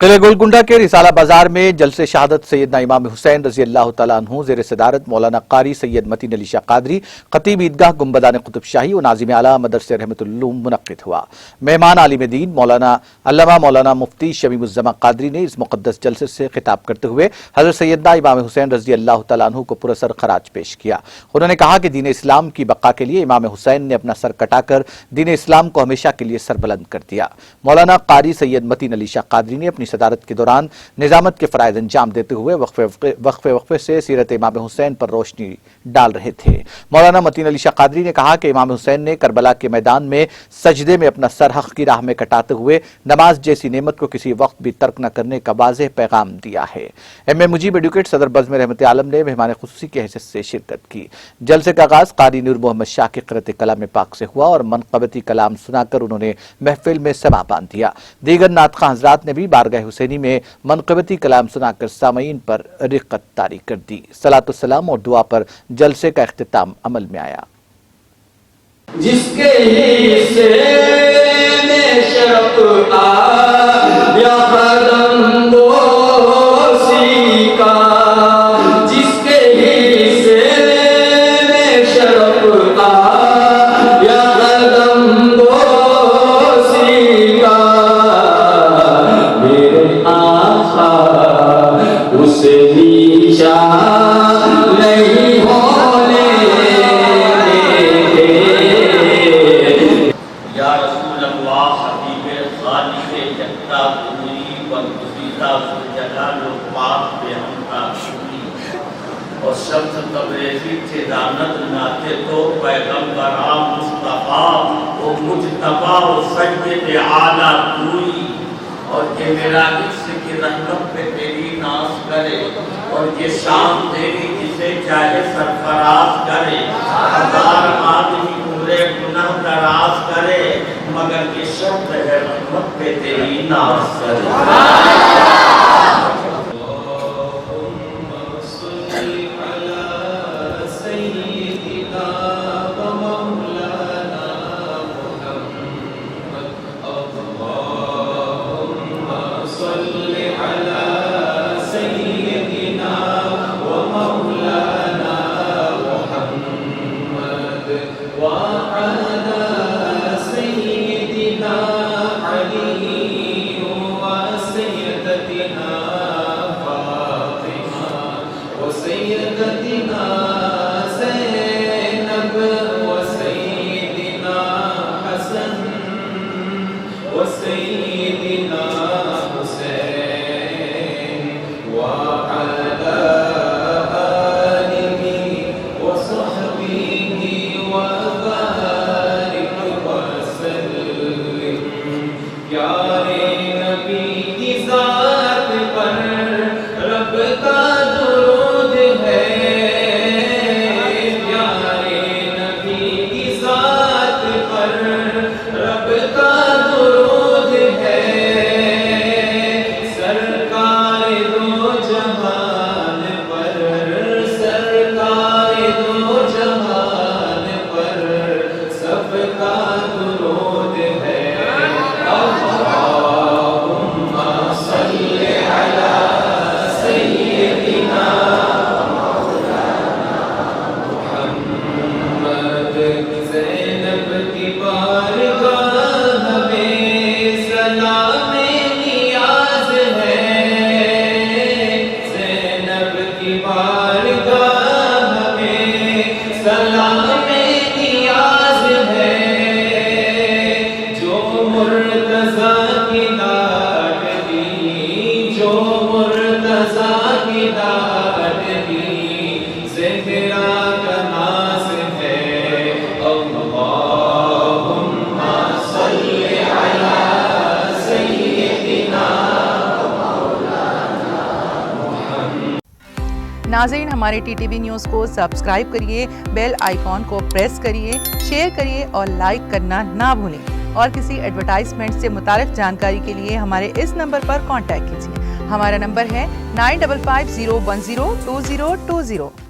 किले गोलकुंडा के रिसाला बाजार में जलसे शहादत सैयदना इमाम हुसैन रजी अल्लाह तआला अन्हु ज़ेर सदारत मौलाना कारी सैयद मतीन अली शाह कादरी खतीब ईदगाह गुंबदान कुतुब शाही और नाज़िम आला मदरसे रहमतुल उलूम मुनक्किद हुआ। मेहमान आलिम दीन मौलाना मुफ्ती शमीमुज़्ज़मा कादरी ने इस मुक़द्दस जलसे से खिताब करते हुए हज़रत सैयदना इमाम हुसैन रजी अल्लाह तआला अन्हु को पुरसर खराज पेश किया। उन्होंने कहा कि दीन इस्लाम की बका के लिए इमाम हुसैन ने अपना सर कटाकर दीन इस्लाम को हमेशा के लिए सरबुलंद कर दिया। मौलाना कारी सैयद मतीन अली शाह कादरी ने अपनी सदारत के दौरान निजामत के फराइज अंजाम देते हुए वक्फे से सीरत इमाम हुसैन पर रोशनी डाल रहे थे। मौलाना मतीन अली शाह कादरी ने कहा कि इमाम हुसैन ने करबला के मैदान में सजदे में अपना सर हक की राह में कटाते हुए नमाज जैसी नेमत को किसी वक्त भी तर्क न करने का वाज़ेह पैगाम दिया है। एम ए मुजीब एडवोकेट सदर बज़्म रहमत आलम ने मेहमान खुसूसी की हैसियत से शिरकत की। जलसे का आगाज कारी नूर मोहम्मद शाह की क़िरात कलाम पाक से हुआ और मनक़बती कलाम सुनाकर उन्होंने महफिल में समा बांध दिया। दीगर नातख़ा हज़रात ने भी बारगाह हुसैनी में मनक़बती कलाम सुनाकर सामईन पर रिक़्क़त तारी कर दी। सलातो सलाम और दुआ पर जलसे का इख्तिताम अमल में आया। जिसके हिस्से में शर्फ़ आया कदम बोसी का, जिसके हिस्से में शर्फ़ आया कदम बोसी का, मेरे आका उसे नीचा नहीं होने और शब्द तबरेज़ी से दानत नाते तो पैगम्बर मुस्तफ़ा वो मुजतबा वो सज्जद आला तूई, और ये मेरा इश्क़ की रहमत पे तेरी नाज़ करे और ये शाम तेरी जिसे चाहे सरफराज करे। हजार आदमी पूरे गुनाह दराज करे मगर ये शब्द है रहमत पे तेरी नाज़ करे। नाज़रीन, हमारे टीटीवी न्यूज़ को सब्सक्राइब करिए, बेल आइकॉन को प्रेस करिए, शेयर करिए और लाइक करना ना भूलें। और किसी एडवर्टाइजमेंट से मुताल्लिक़ जानकारी के लिए हमारे इस नंबर पर कांटेक्ट कीजिए। हमारा नंबर है 9550102020।